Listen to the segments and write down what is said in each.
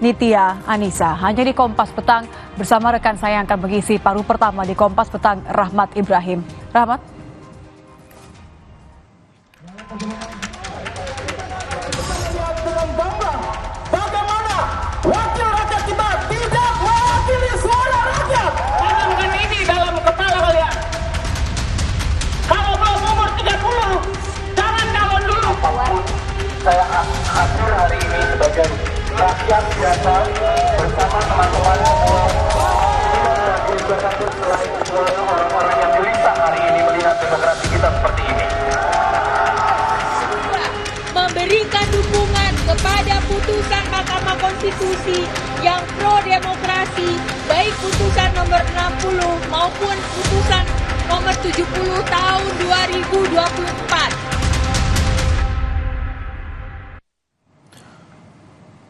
Nitya Anissa. Hanya di Kompas Petang bersama rekan saya yang akan mengisi paruh pertama di Kompas Petang, Rahmat Ibrahim. Rahmat. Bagaimana wakil rakyat kita tidak mewakili suara rakyat? Tanamkan ini dalam kepala kalian. Kalau belum umur 30, jangan calon dulu. Saya hadir hari ini sebagai rakyat biasa bersama teman-teman selain orang-orang yang gelisah hari ini melihat demokrasi kita seperti ini. Memberikan dukungan kepada putusan Mahkamah Konstitusi yang pro demokrasi, baik putusan nomor 60 maupun putusan nomor 70 tahun 2024.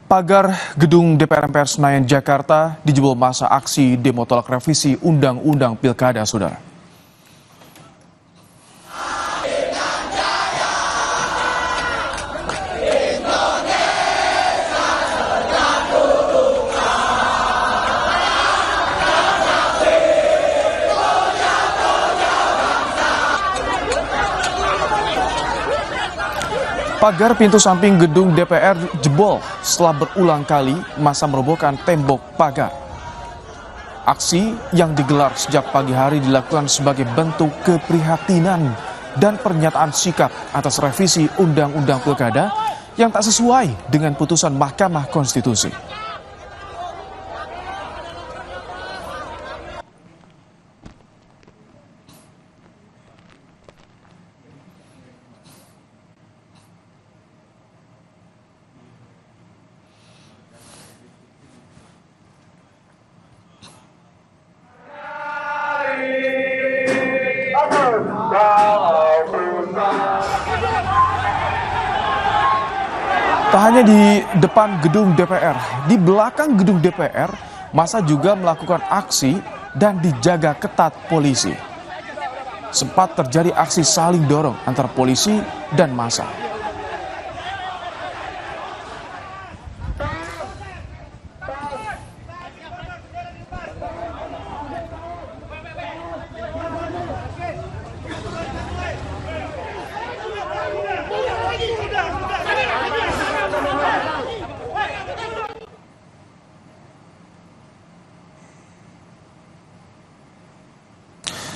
Pagar gedung DPR MPR Senayan Jakarta dijebol masa aksi demo tolak revisi Undang-Undang Pilkada, Saudara. Pagar pintu samping gedung DPR jebol setelah berulang kali massa merobohkan tembok pagar. Aksi yang digelar sejak pagi hari dilakukan sebagai bentuk keprihatinan dan pernyataan sikap atas revisi Undang-Undang Pilkada yang tak sesuai dengan putusan Mahkamah Konstitusi. Tak hanya di depan gedung DPR, di belakang gedung DPR, massa juga melakukan aksi dan dijaga ketat polisi. Sempat terjadi aksi saling dorong antara polisi dan massa.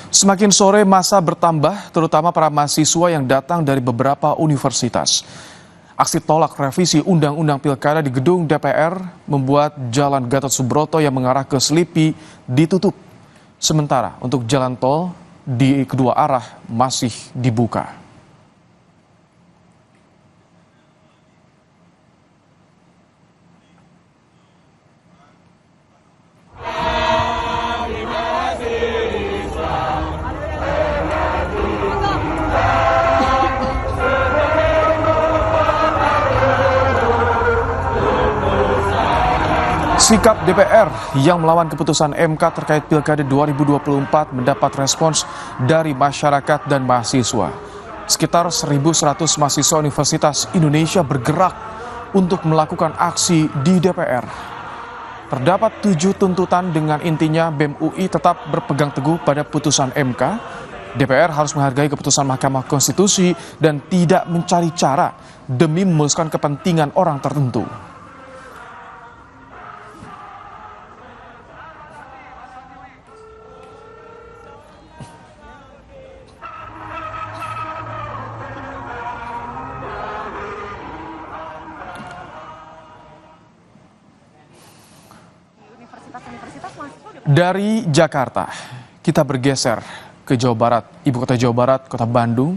Semakin sore massa bertambah, terutama para mahasiswa yang datang dari beberapa universitas. Aksi tolak revisi Undang-Undang Pilkada di gedung DPR membuat Jalan Gatot Subroto yang mengarah ke Selipi ditutup. Sementara untuk jalan tol di kedua arah masih dibuka. Sikap DPR yang melawan keputusan MK terkait Pilkada 2024 mendapat respons dari masyarakat dan mahasiswa. Sekitar 1.100 mahasiswa Universitas Indonesia bergerak untuk melakukan aksi di DPR. Terdapat 7 tuntutan dengan intinya BEM UI tetap berpegang teguh pada putusan MK. DPR harus menghargai keputusan Mahkamah Konstitusi dan tidak mencari cara demi memuluskan kepentingan orang tertentu. Dari Jakarta, kita bergeser ke Jawa Barat, ibu kota Jawa Barat, kota Bandung,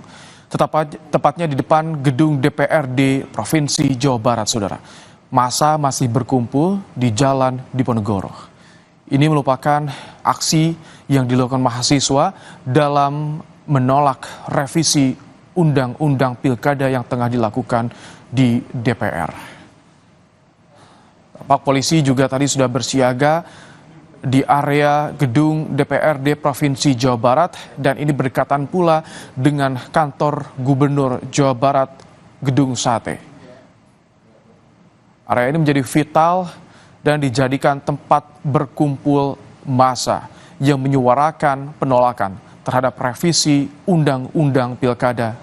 tepatnya di depan gedung DPRD Provinsi Jawa Barat, Saudara. Massa masih berkumpul di Jalan Diponegoro. Ini merupakan aksi yang dilakukan mahasiswa dalam menolak revisi Undang-Undang Pilkada yang tengah dilakukan di DPR. Pak polisi juga tadi sudah bersiaga di area gedung DPRD Provinsi Jawa Barat dan ini berdekatan pula dengan kantor Gubernur Jawa Barat Gedung Sate. Area ini menjadi vital dan dijadikan tempat berkumpul massa yang menyuarakan penolakan terhadap revisi Undang-Undang Pilkada.